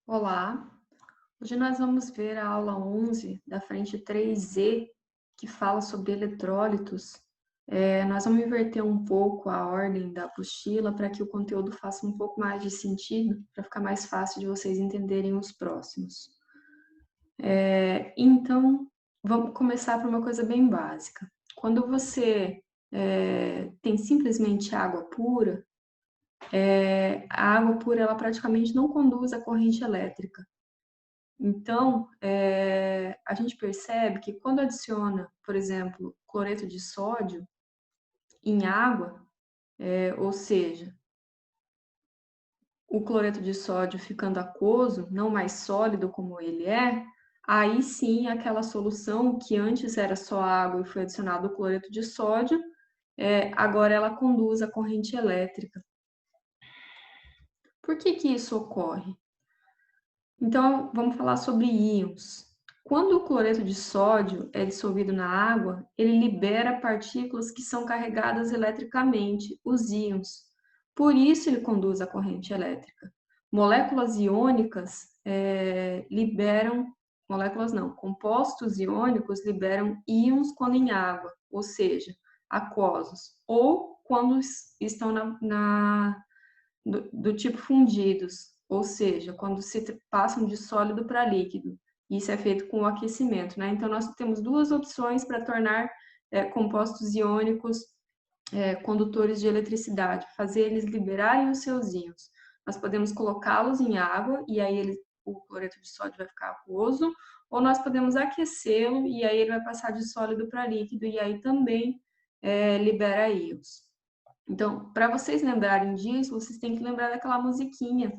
Olá, hoje nós vamos ver a aula 11 da frente 3E, que fala sobre eletrólitos. Nós vamos inverter um pouco a ordem da apostila para que o conteúdo faça um pouco mais de sentido, para ficar mais fácil de vocês entenderem os próximos. Então, vamos começar por uma coisa bem básica. Quando você tem simplesmente água pura, a água pura ela praticamente não conduz a corrente elétrica. Então, a gente percebe que quando adiciona, por exemplo, cloreto de sódio em água, ou seja, o cloreto de sódio ficando aquoso, não mais sólido como ele é, aí sim aquela solução que antes era só água e foi adicionado o cloreto de sódio, agora ela conduz a corrente elétrica. Por que que isso ocorre? Então, vamos falar sobre íons. Quando o cloreto de sódio é dissolvido na água, ele libera partículas que são carregadas eletricamente, os íons. Por isso, ele conduz a corrente elétrica. Moléculas iônicas moléculas não, compostos iônicos liberam íons quando em água, ou seja, aquosos, ou quando estão do tipo fundidos, ou seja, quando se passam de sólido para líquido. Isso é feito com o aquecimento, né? Então, nós temos duas opções para tornar compostos iônicos condutores de eletricidade, fazer eles liberarem os seus íons. Nós podemos colocá-los em água e aí o cloreto de sódio vai ficar aquoso, ou nós podemos aquecê-lo e aí ele vai passar de sólido para líquido e aí também libera íons. Então, para vocês lembrarem disso, vocês têm que lembrar daquela musiquinha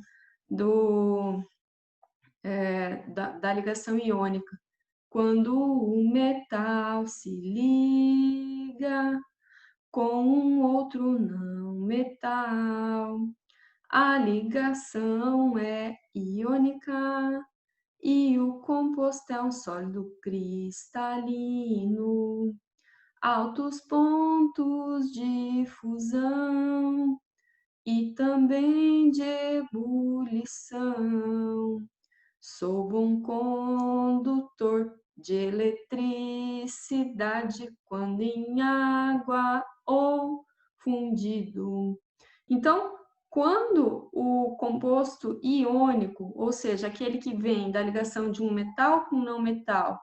da ligação iônica. Quando um metal se liga com um outro não metal, a ligação é iônica e o composto é um sólido cristalino. Altos pontos de fusão e também de ebulição. Sou bom condutor de eletricidade quando em água ou fundido. Então, quando o composto iônico, ou seja, aquele que vem da ligação de um metal com não metal,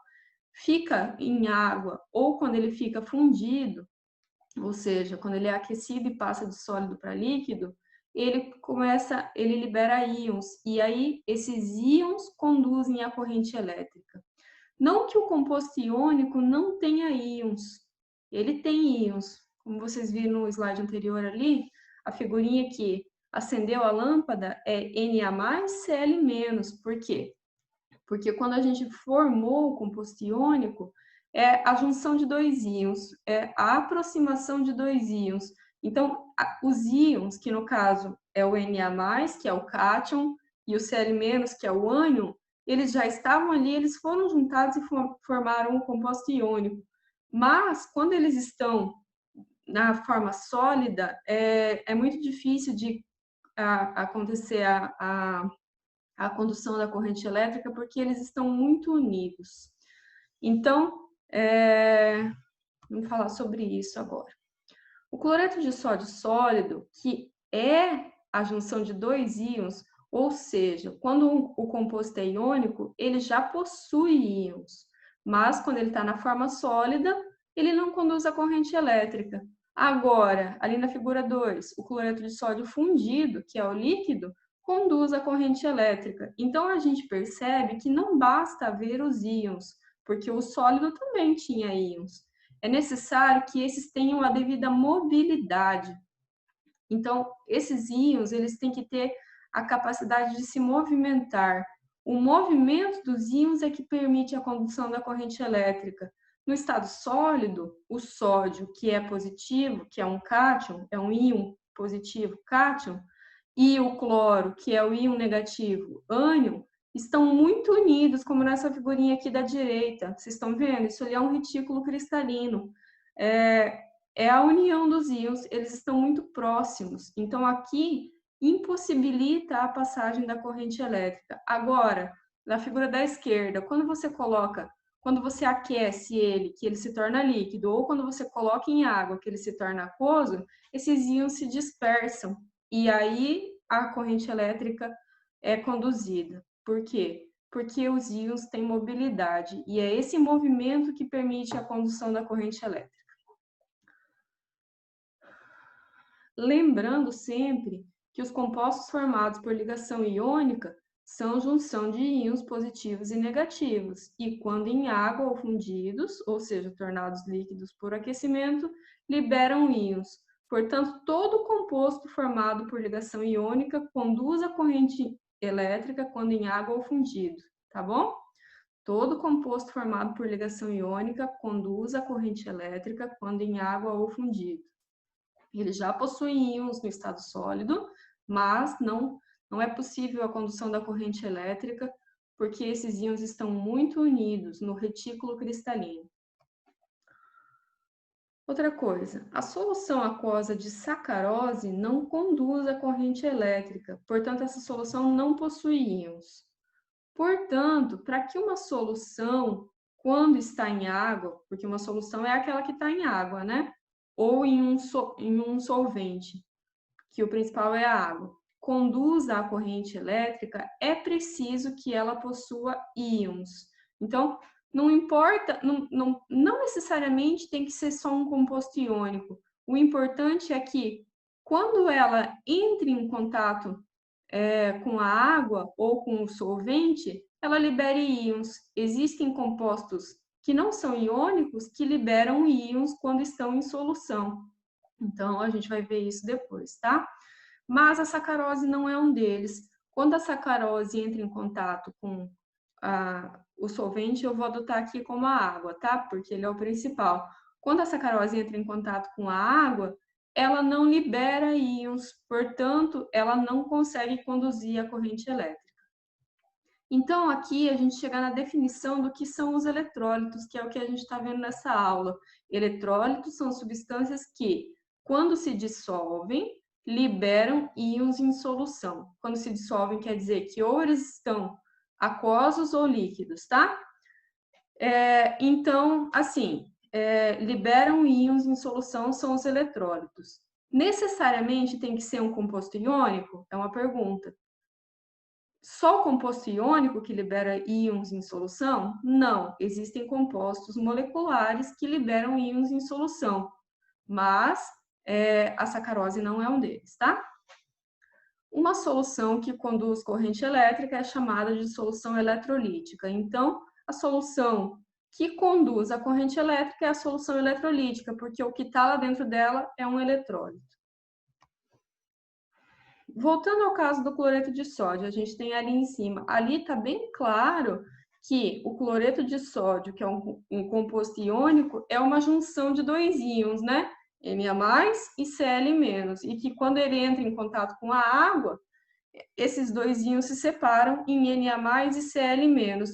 fica em água ou quando ele fica fundido, ou seja, quando ele é aquecido e passa de sólido para líquido, ele libera íons, e aí esses íons conduzem a corrente elétrica. Não que o composto iônico não tenha íons, ele tem íons. Como vocês viram no slide anterior ali, a figurinha que acendeu a lâmpada é Na+, Cl-. Por quê? Porque quando a gente formou o composto iônico, é a junção de dois íons, é a aproximação de dois íons. Então, os íons, que no caso é o Na+, que é o cátion, e o Cl-, que é o ânion, eles já estavam ali, eles foram juntados e formaram o composto iônico. Mas, quando eles estão na forma sólida, é muito difícil de acontecer a condução da corrente elétrica porque eles estão muito unidos. Então, vamos falar sobre isso agora. O cloreto de sódio sólido, que é a junção de dois íons, ou seja, quando o composto é iônico, ele já possui íons, mas quando ele está na forma sólida, ele não conduz a corrente elétrica. Agora, ali na figura 2, o cloreto de sódio fundido, que é o líquido, conduz a corrente elétrica. Então, a gente percebe que não basta ver os íons, porque o sólido também tinha íons. É necessário que esses tenham a devida mobilidade. Então, esses íons, eles têm que ter a capacidade de se movimentar. O movimento dos íons é que permite a condução da corrente elétrica. No estado sólido, o sódio, que é positivo, que é um cátion, é um íon positivo cátion, e o cloro, que é o íon negativo ânion, estão muito unidos, como nessa figurinha aqui da direita. Vocês estão vendo? Isso ali é um retículo cristalino. É a união dos íons, eles estão muito próximos. Então, aqui, impossibilita a passagem da corrente elétrica. Agora, na figura da esquerda, quando você aquece ele, que ele se torna líquido, ou quando você coloca em água, que ele se torna aquoso, esses íons se dispersam e aí a corrente elétrica é conduzida. Por quê? Porque os íons têm mobilidade e é esse movimento que permite a condução da corrente elétrica. Lembrando sempre que os compostos formados por ligação iônica são junção de íons positivos e negativos, e quando em água ou fundidos, ou seja, tornados líquidos por aquecimento, liberam íons. Portanto, todo composto formado por ligação iônica conduz a corrente elétrica quando em água ou fundido, tá bom? Todo composto formado por ligação iônica conduz a corrente elétrica quando em água ou fundido. Ele já possui íons no estado sólido, mas não é possível a condução da corrente elétrica porque esses íons estão muito unidos no retículo cristalino. Outra coisa, a solução aquosa de sacarose não conduz a corrente elétrica, portanto, essa solução não possui íons. Portanto, para que uma solução, quando está em água, porque uma solução é aquela que está em água, né? Ou em um solvente, que o principal é a água, conduza a corrente elétrica, é preciso que ela possua íons. Então, não importa, não necessariamente tem que ser só um composto iônico. O importante é que, quando ela entre em contato com a água ou com o solvente, ela libere íons. Existem compostos que não são iônicos que liberam íons quando estão em solução. Então, a gente vai ver isso depois, tá? Mas a sacarose não é um deles. Quando a sacarose entra em contato com o solvente, eu vou adotar aqui como a água, tá? Porque ele é o principal. Quando a sacarose entra em contato com a água, ela não libera íons, portanto, ela não consegue conduzir a corrente elétrica. Então, aqui a gente chega na definição do que são os eletrólitos, que é o que a gente está vendo nessa aula. Eletrólitos são substâncias que, quando se dissolvem, liberam íons em solução. Quando se dissolvem, quer dizer que ou eles estão aquosos ou líquidos, tá? Então, assim, liberam íons em solução são os eletrólitos. Necessariamente tem que ser um composto iônico? É uma pergunta. Só o composto iônico que libera íons em solução? Não, existem compostos moleculares que liberam íons em solução, mas a sacarose não é um deles, tá? Uma solução que conduz corrente elétrica é chamada de solução eletrolítica. Então, a solução que conduz a corrente elétrica é a solução eletrolítica, porque o que está lá dentro dela é um eletrólito. Voltando ao caso do cloreto de sódio, a gente tem ali em cima, ali está bem claro que o cloreto de sódio, que é um composto iônico, é uma junção de dois íons, né? Na e Cl-, e que quando ele entra em contato com a água, esses dois íons se separam em Na+ e Cl-,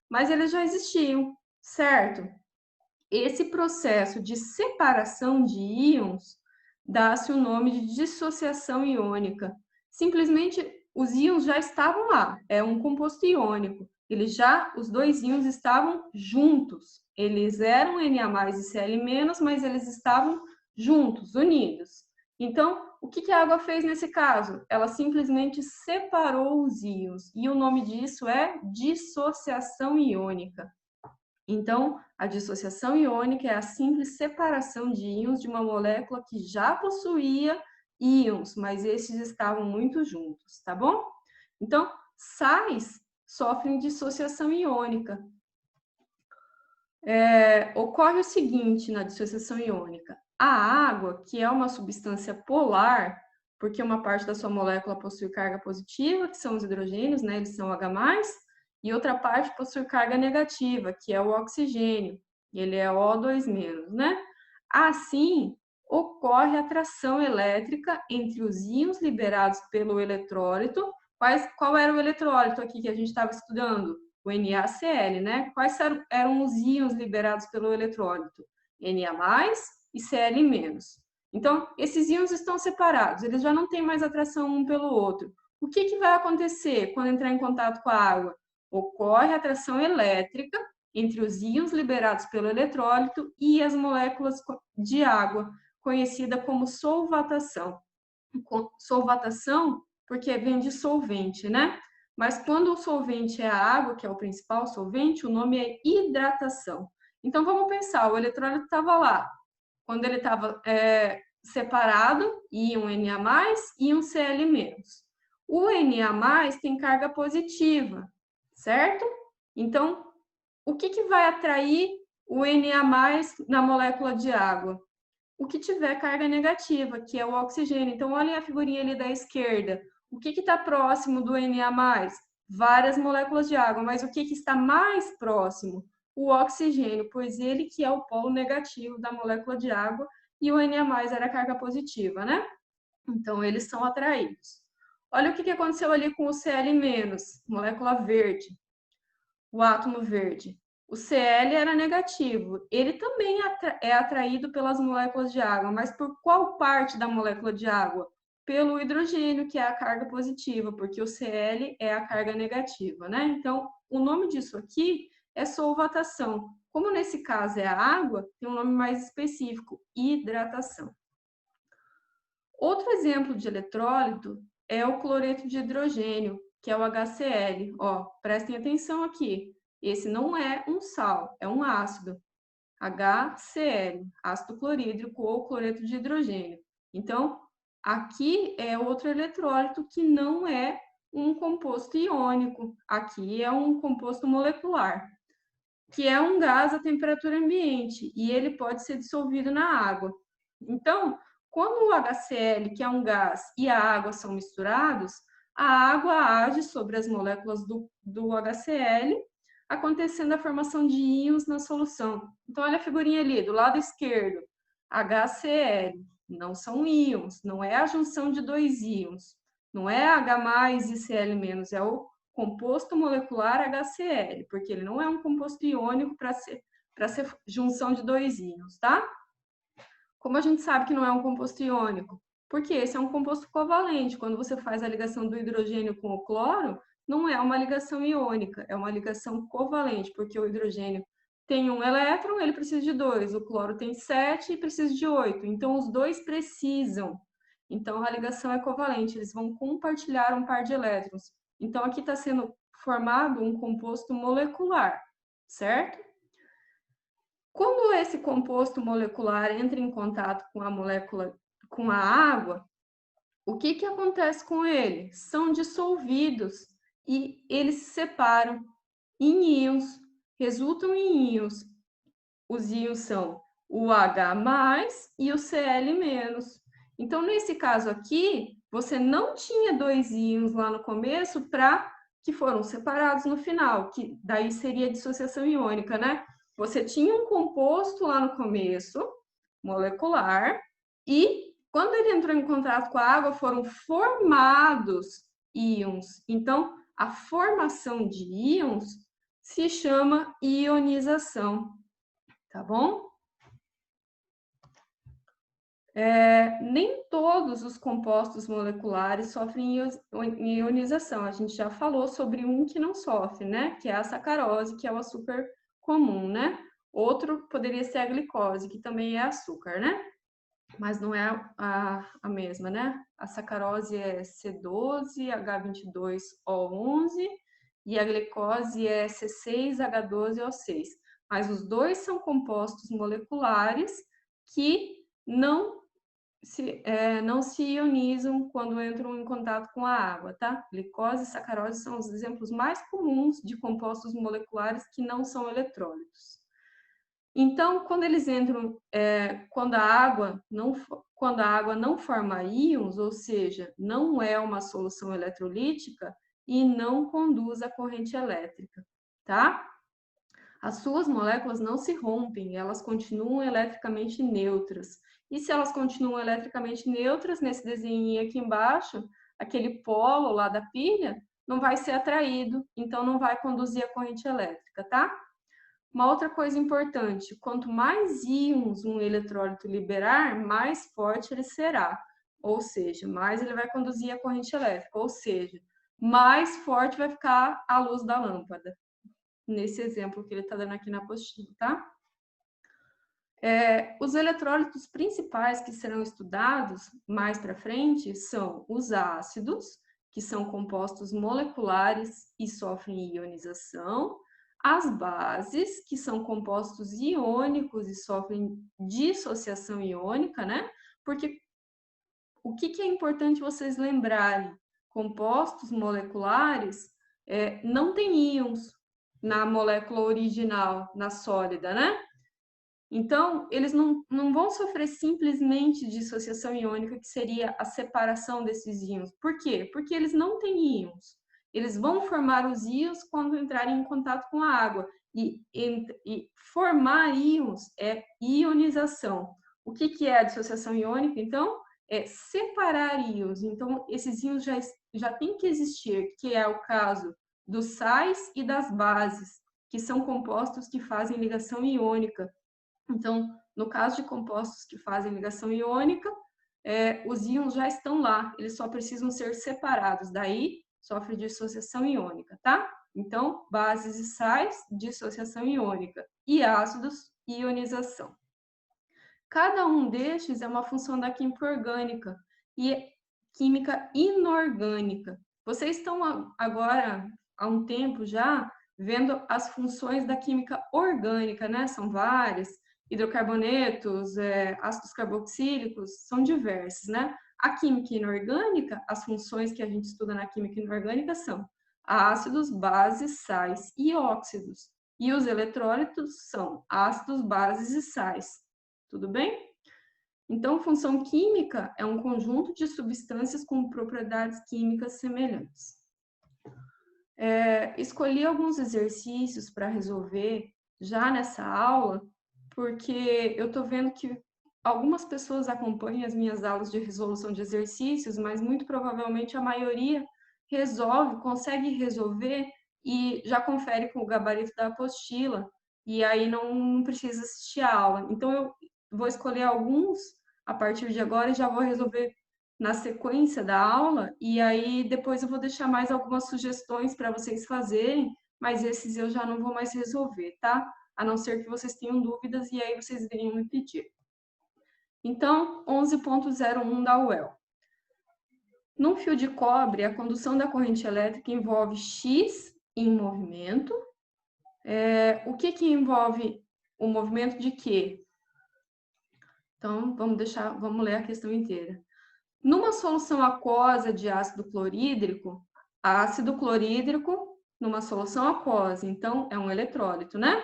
mas eles já existiam, certo? Esse processo de separação de íons dá-se o nome de dissociação iônica. Simplesmente os íons já estavam lá, é um composto iônico. Os dois íons estavam juntos. Eles eram Na+ e Cl-, mas eles estavam juntos, unidos. Então, o que a água fez nesse caso? Ela simplesmente separou os íons, e o nome disso é dissociação iônica. Então, a dissociação iônica é a simples separação de íons de uma molécula que já possuía íons, mas esses estavam muito juntos, tá bom? Então, sais sofrem dissociação iônica. Ocorre o seguinte na dissociação iônica: a água, que é uma substância polar, porque uma parte da sua molécula possui carga positiva, que são os hidrogênios, né? Eles são H+, e outra parte possui carga negativa, que é o oxigênio, ele é O2-, né? Assim, ocorre atração elétrica entre os íons liberados pelo eletrólito. Qual era o eletrólito aqui que a gente estava estudando? O NaCl, né? Quais eram os íons liberados pelo eletrólito? Na+ e Cl-. Então, esses íons estão separados, eles já não têm mais atração um pelo outro. O que vai acontecer quando entrar em contato com a água? Ocorre atração elétrica entre os íons liberados pelo eletrólito e as moléculas de água, conhecida como solvatação. Solvatação, porque vem de solvente, né? Mas quando o solvente é a água, que é o principal solvente, o nome é hidratação. Então, vamos pensar, o eletrólito estava lá. Quando ele estava separado, íon Na+, íon Cl-. O Na+ tem carga positiva, certo? Então, o que vai atrair o Na+ na molécula de água? O que tiver carga negativa, que é o oxigênio. Então, olhem a figurinha ali da esquerda. O que está próximo do Na+? Várias moléculas de água, mas o que está mais próximo? O oxigênio, pois ele que é o polo negativo da molécula de água e o Na+ era a carga positiva, né? Então, eles são atraídos. Olha o que aconteceu ali com o Cl-, molécula verde, o átomo verde. O Cl era negativo. Ele também é atraído pelas moléculas de água, mas por qual parte da molécula de água? Pelo hidrogênio, que é a carga positiva, porque o Cl é a carga negativa, né? Então, o nome disso aqui é solvatação. Como nesse caso é a água, tem um nome mais específico, hidratação. Outro exemplo de eletrólito é o cloreto de hidrogênio, que é o HCl. Ó, prestem atenção aqui. Esse não é um sal, é um ácido. HCl, ácido clorídrico ou cloreto de hidrogênio. Então, aqui é outro eletrólito que não é um composto iônico. Aqui é um composto molecular, que é um gás a temperatura ambiente e ele pode ser dissolvido na água. Então, quando o HCl, que é um gás, e a água são misturados, a água age sobre as moléculas do HCl, acontecendo a formação de íons na solução. Então, olha a figurinha ali, do lado esquerdo, HCl, não são íons, não é a junção de dois íons, não é H+ e Cl-, é o composto molecular HCl, porque ele não é um composto iônico para ser junção de dois íons, tá? Como a gente sabe que não é um composto iônico? Porque esse é um composto covalente. Quando você faz a ligação do hidrogênio com o cloro, não é uma ligação iônica, é uma ligação covalente, porque o hidrogênio tem um elétron, ele precisa de dois, o cloro tem 7 e precisa de 8. Então, os dois precisam. Então, a ligação é covalente, eles vão compartilhar um par de elétrons. Então, aqui está sendo formado um composto molecular, certo? Quando esse composto molecular entra em contato com a molécula, com a água, o que acontece com ele? São dissolvidos e eles se separam em íons, resultam em íons. Os íons são o H+ e o Cl-. Então, nesse caso aqui, você não tinha dois íons lá no começo que foram separados no final, que daí seria dissociação iônica, né? Você tinha um composto lá no começo, molecular, e quando ele entrou em contato com a água, foram formados íons. Então, a formação de íons se chama ionização, tá bom? Nem todos os compostos moleculares sofrem ionização. A gente já falou sobre um que não sofre, né? Que é a sacarose, que é o açúcar comum, né? Outro poderia ser a glicose, que também é açúcar, né? Mas não é a mesma, né? A sacarose é C12, H22O11 e a glicose é C6H12O6. Mas os dois são compostos moleculares que não se ionizam quando entram em contato com a água, tá? Glicose e sacarose são os exemplos mais comuns de compostos moleculares que não são eletrólitos. Então, quando eles entram, quando a água não forma íons, ou seja, não é uma solução eletrolítica e não conduz a corrente elétrica, tá? As suas moléculas não se rompem, elas continuam eletricamente neutras. E se elas continuam eletricamente neutras, nesse desenho aqui embaixo, aquele polo lá da pilha não vai ser atraído, então não vai conduzir a corrente elétrica, tá? Uma outra coisa importante, quanto mais íons um eletrólito liberar, mais forte ele será. Ou seja, mais ele vai conduzir a corrente elétrica. Ou seja, mais forte vai ficar a luz da lâmpada. Nesse exemplo que ele está dando aqui na apostila, tá? Os eletrólitos principais que serão estudados mais para frente são os ácidos, que são compostos moleculares e sofrem ionização, as bases, que são compostos iônicos e sofrem dissociação iônica, né? Porque o que é importante vocês lembrarem? Compostos moleculares não tem íons na molécula original, na sólida, né? Então, eles não vão sofrer simplesmente dissociação iônica, que seria a separação desses íons. Por quê? Porque eles não têm íons. Eles vão formar os íons quando entrarem em contato com a água. E formar íons é ionização. O que é a dissociação iônica, então? É separar íons. Então, esses íons já têm que existir, que é o caso dos sais e das bases, que são compostos que fazem ligação iônica. Então, no caso de compostos que fazem ligação iônica, os íons já estão lá, eles só precisam ser separados, daí sofre dissociação iônica, tá? Então, bases e sais, dissociação iônica, e ácidos, ionização. Cada um destes é uma função da química orgânica e química inorgânica. Vocês estão agora, há um tempo já, vendo as funções da química orgânica, né? São várias, hidrocarbonetos, ácidos carboxílicos, são diversos, né? A química inorgânica, as funções que a gente estuda na química inorgânica são ácidos, bases, sais e óxidos. E os eletrólitos são ácidos, bases e sais. Tudo bem? Então, função química é um conjunto de substâncias com propriedades químicas semelhantes. Escolhi alguns exercícios para resolver já nessa aula, porque eu estou vendo que algumas pessoas acompanham as minhas aulas de resolução de exercícios, mas muito provavelmente a maioria consegue resolver e já confere com o gabarito da apostila, e aí não precisa assistir a aula. Então, eu vou escolher alguns a partir de agora e já vou resolver na sequência da aula, e aí depois eu vou deixar mais algumas sugestões para vocês fazerem, mas esses eu já não vou mais resolver, tá? A não ser que vocês tenham dúvidas e aí vocês venham me pedir. Então, 11.01 da UEL. Num fio de cobre, a condução da corrente elétrica envolve X em movimento. O que envolve o movimento de quê? Então, vamos ler a questão inteira. Numa solução aquosa de ácido clorídrico, numa solução aquosa, então é um eletrólito, né?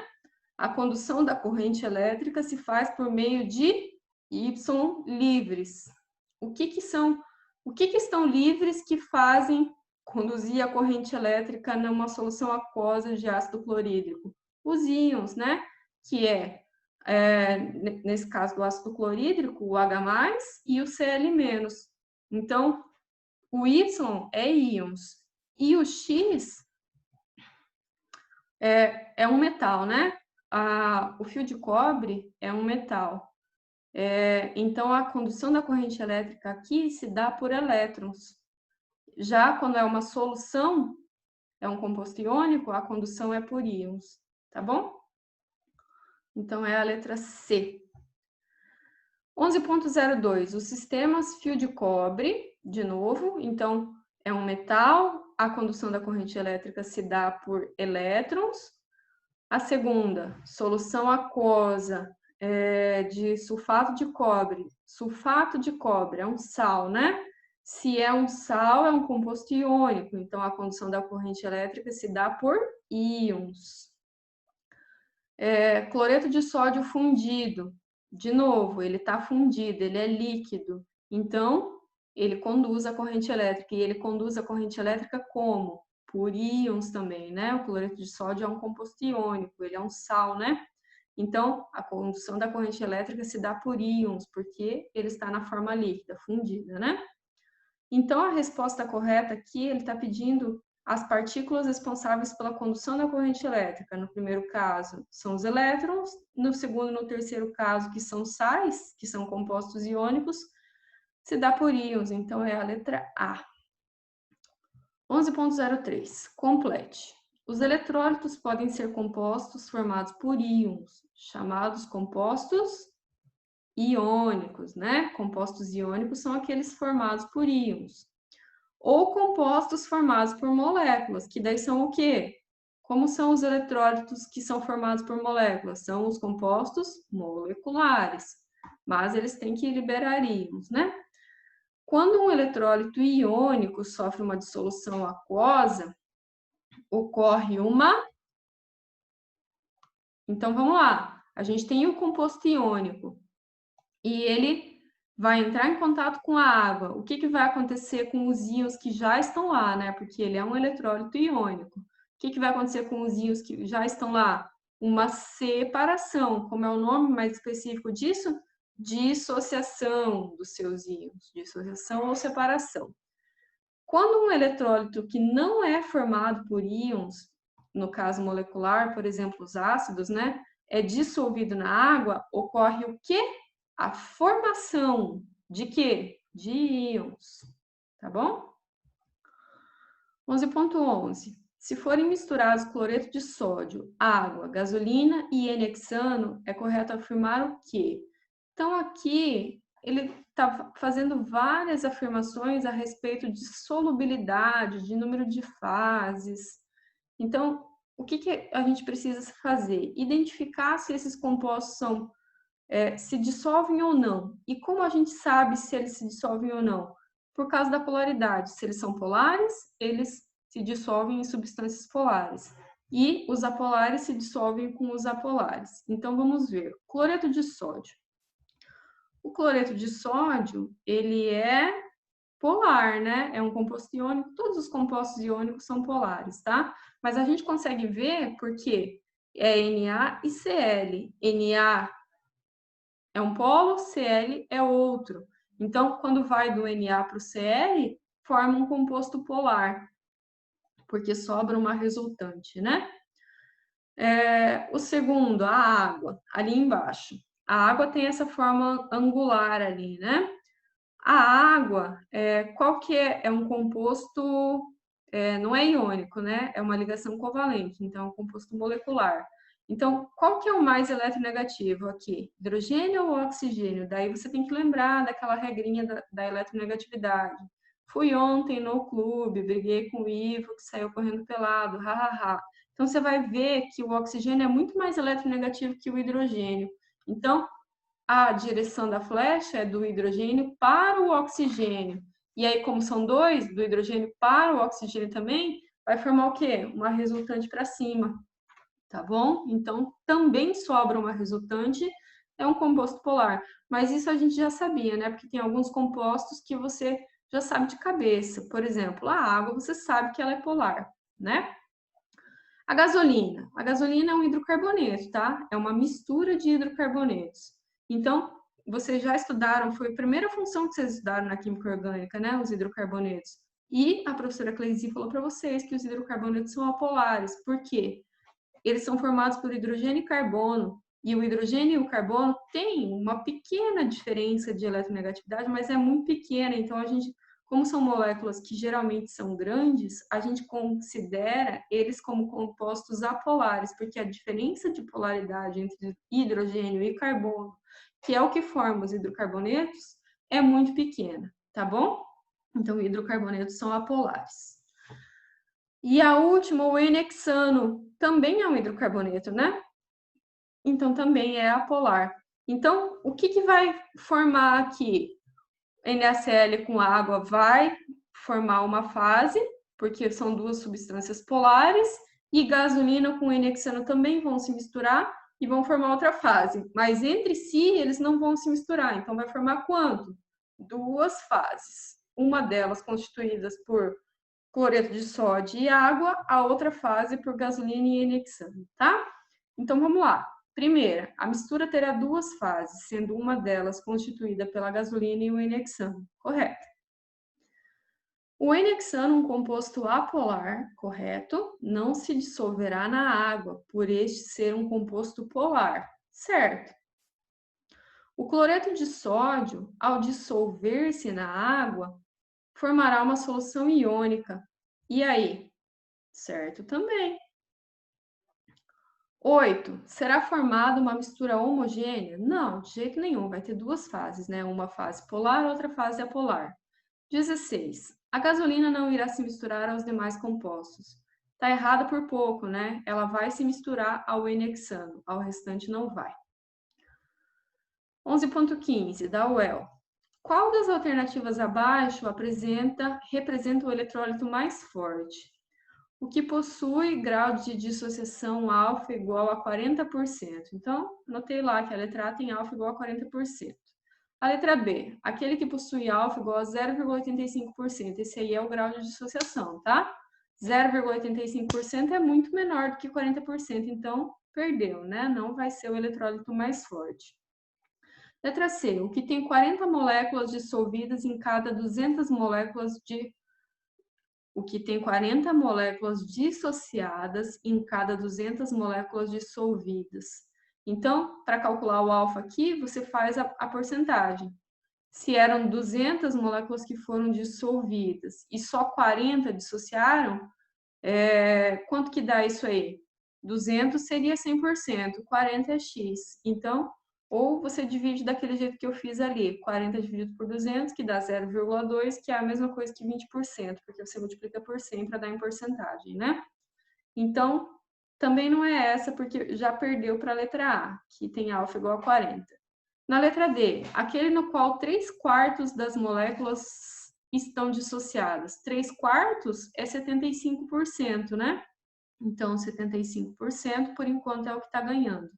A condução da corrente elétrica se faz por meio de Y livres. O que estão livres que fazem conduzir a corrente elétrica numa solução aquosa de ácido clorídrico? Os íons, né? Que nesse caso do ácido clorídrico, o H+, e o Cl-. Então, o Y é íons. E o X é um metal, né? O fio de cobre é um metal. Então, a condução da corrente elétrica aqui se dá por elétrons. Já quando é uma solução, é um composto iônico, a condução é por íons, tá bom? Então, é a letra C. 11.02, os sistemas fio de cobre, de novo, então é um metal, a condução da corrente elétrica se dá por elétrons. A segunda, solução aquosa de sulfato de cobre. Sulfato de cobre é um sal, né? Se é um sal, é um composto iônico, então a condução da corrente elétrica se dá por íons. Cloreto de sódio fundido. De novo, ele está fundido, ele é líquido. Então, ele conduz a corrente elétrica. E ele conduz a corrente elétrica como? Por íons também, né? O cloreto de sódio é um composto iônico, ele é um sal, né? Então, a condução da corrente elétrica se dá por íons, porque ele está na forma líquida, fundida, né? Então, a resposta correta aqui, ele está pedindo as partículas responsáveis pela condução da corrente elétrica, no primeiro caso, são os elétrons, no segundo e no terceiro caso, que são sais, que são compostos iônicos, se dá por íons, então é a letra A. 11.03. Complete. Os eletrólitos podem ser compostos formados por íons, chamados compostos iônicos, né? Compostos iônicos são aqueles formados por íons. Ou compostos formados por moléculas, que daí são o quê? Como são os eletrólitos que são formados por moléculas? São os compostos moleculares, mas eles têm que liberar íons, né? Quando um eletrólito iônico sofre uma dissolução aquosa, ocorre uma... Então, vamos lá. A gente tem o composto iônico e ele vai entrar em contato com a água. O que vai acontecer com os íons que já estão lá, né? Porque ele é um eletrólito iônico. O que vai acontecer com os íons que já estão lá? Uma separação. Como é o nome mais específico disso? Dissociação dos seus íons. Dissociação ou separação. Quando um eletrólito que não é formado por íons, no caso molecular, por exemplo, os ácidos, né, é dissolvido na água, ocorre o quê? A formação de quê? De íons, tá bom? 11.11. Se forem misturados cloreto de sódio, água, gasolina e N-hexano, é correto afirmar o quê? Então, aqui, ele está fazendo várias afirmações a respeito de solubilidade, de número de fases. Então, o que a gente precisa fazer? Identificar se esses compostos se dissolvem ou não. E como a gente sabe se eles se dissolvem ou não? Por causa da polaridade. Se eles são polares, eles se dissolvem em substâncias polares. E os apolares se dissolvem com os apolares. Então, vamos ver. Cloreto de sódio. O cloreto de sódio, ele é polar, né? É um composto iônico. Todos os compostos iônicos são polares, tá? Mas a gente consegue ver porque é Na e Cl. Na é um polo, Cl é outro. Então, quando vai do Na para o Cl, forma um composto polar, porque sobra uma resultante, né? O segundo, a água, ali embaixo. A água tem essa forma angular ali, né? A água, qual que é? É um composto, não é iônico, né? É uma ligação covalente, então é um composto molecular. Então, qual que é o mais eletronegativo aqui? Hidrogênio ou oxigênio? Daí você tem que lembrar daquela regrinha da eletronegatividade. Fui ontem no clube, briguei com o Ivo, que saiu correndo pelado, hahaha. Então, você vai ver que o oxigênio é muito mais eletronegativo que o hidrogênio. Então, a direção da flecha é do hidrogênio para o oxigênio. E aí, como são dois, do hidrogênio para o oxigênio também, vai formar o quê? Uma resultante para cima, tá bom? Então, também sobra uma resultante, é um composto polar. Mas isso a gente já sabia, né? Porque tem alguns compostos que você já sabe de cabeça. Por exemplo, a água, você sabe que ela é polar, né? A gasolina. A gasolina é um hidrocarboneto, tá? É uma mistura de hidrocarbonetos. Então, vocês já estudaram, foi a primeira função que vocês estudaram na química orgânica, né? Os hidrocarbonetos. E a professora Cleisi falou para vocês que os hidrocarbonetos são apolares. Por quê? Eles são formados por hidrogênio e carbono. E o hidrogênio e o carbono têm uma pequena diferença de eletronegatividade, mas é muito pequena. Então, a gente, como são moléculas que geralmente são grandes, a gente considera eles como compostos apolares, porque a diferença de polaridade entre hidrogênio e carbono, que é o que forma os hidrocarbonetos, é muito pequena, tá bom? Então, hidrocarbonetos são apolares. E a última, o N-hexano, também é um hidrocarboneto, né? Então, também é apolar. Então, o que vai formar aqui? NaCl com água vai formar uma fase, porque são duas substâncias polares, e gasolina com N-hexano também vão se misturar e vão formar outra fase. Mas entre si, eles não vão se misturar. Então, vai formar quanto? Duas fases. Uma delas constituídas por cloreto de sódio e água, a outra fase por gasolina e N-hexano, tá? Então, vamos lá. Primeira, a mistura terá duas fases, sendo uma delas constituída pela gasolina e o N-hexano, correto? O N-hexano, um composto apolar, correto? Não se dissolverá na água, por este ser um composto polar, certo? O cloreto de sódio, ao dissolver-se na água, formará uma solução iônica. E aí? Certo também. 8. Será formada uma mistura homogênea? Não, de jeito nenhum. Vai ter duas fases, né? Uma fase polar, outra fase apolar. 16. A gasolina não irá se misturar aos demais compostos. Tá errado por pouco, né? Ela vai se misturar ao N-hexano, ao restante não vai. 11.15, da UEL. Qual das alternativas abaixo representa o eletrólito mais forte? O que possui grau de dissociação alfa igual a 40%. Então, anotei lá que a letra A tem alfa igual a 40%. A letra B, aquele que possui alfa igual a 0,85%. Esse aí é o grau de dissociação, tá? 0,85% é muito menor do que 40%, então perdeu, né? Não vai ser o eletrólito mais forte. Letra C, o que tem 40 moléculas dissolvidas em cada 200 moléculas de... O que tem 40 moléculas dissociadas em cada 200 moléculas dissolvidas. Então, para calcular o alfa aqui, você faz a porcentagem. Se eram 200 moléculas que foram dissolvidas e só 40 dissociaram, quanto que dá isso aí? 200 seria 100%, 40 é x. Então, ou você divide daquele jeito que eu fiz ali, 40 dividido por 200, que dá 0,2, que é a mesma coisa que 20%, porque você multiplica por 100 para dar em porcentagem, né? Então, também não é essa, porque já perdeu para a letra A, que tem alfa igual a 40. Na letra D, aquele no qual 3/4 das moléculas estão dissociadas. 3/4 é 75%, né? Então, 75% por enquanto é o que está ganhando.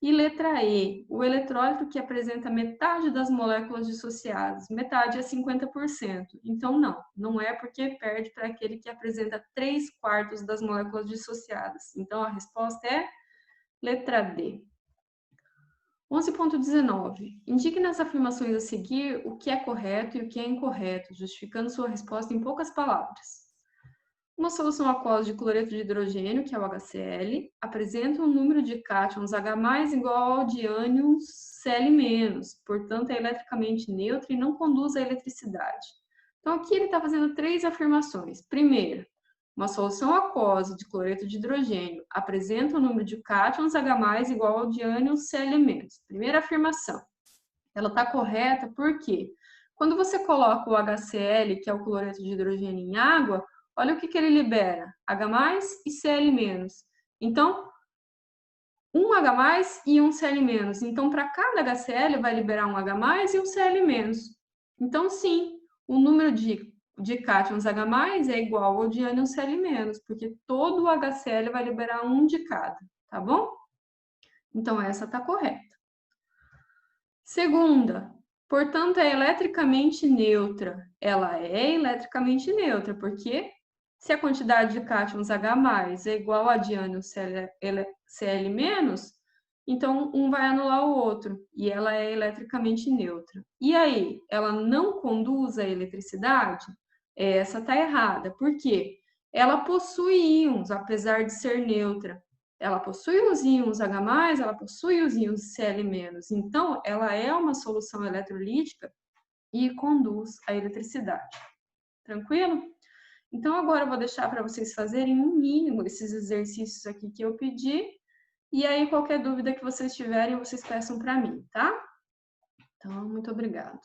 E letra E, o eletrólito que apresenta metade das moléculas dissociadas. Metade é 50%. Então, não é porque perde para aquele que apresenta 3/4 das moléculas dissociadas. Então, a resposta é letra D. 11.19. Indique nas afirmações a seguir o que é correto e o que é incorreto, justificando sua resposta em poucas palavras. Uma solução aquosa de cloreto de hidrogênio, que é o HCl, apresenta um número de cátions H+ igual ao de ânions Cl-, portanto é eletricamente neutra e não conduz à eletricidade. Então aqui ele está fazendo 3 afirmações. Primeiro, uma solução aquosa de cloreto de hidrogênio apresenta um número de cátions H+ igual ao de ânions Cl-. Primeira afirmação. Ela está correta porque quando você coloca o HCl, que é o cloreto de hidrogênio, em água, olha o que ele libera, H+ e Cl-. Então, um H+ e um Cl-. Então, para cada HCl vai liberar um H+ e um Cl-. Então, sim, o número de cátions H+ é igual ao de ânions Cl-, porque todo o HCl vai liberar um de cada, tá bom? Então, essa está correta. Segunda, portanto, é eletricamente neutra. Ela é eletricamente neutra, porque se a quantidade de cátions H+ é igual a de ânions Cl-, então um vai anular o outro, e ela é eletricamente neutra. E aí, ela não conduz à eletricidade? Essa está errada. Por quê? Ela possui íons, apesar de ser neutra. Ela possui os íons H+, ela possui os íons Cl-. Então, ela é uma solução eletrolítica e conduz à eletricidade. Tranquilo? Então, agora eu vou deixar para vocês fazerem no mínimo esses exercícios aqui que eu pedi. E aí, qualquer dúvida que vocês tiverem, vocês peçam para mim, tá? Então, muito obrigada.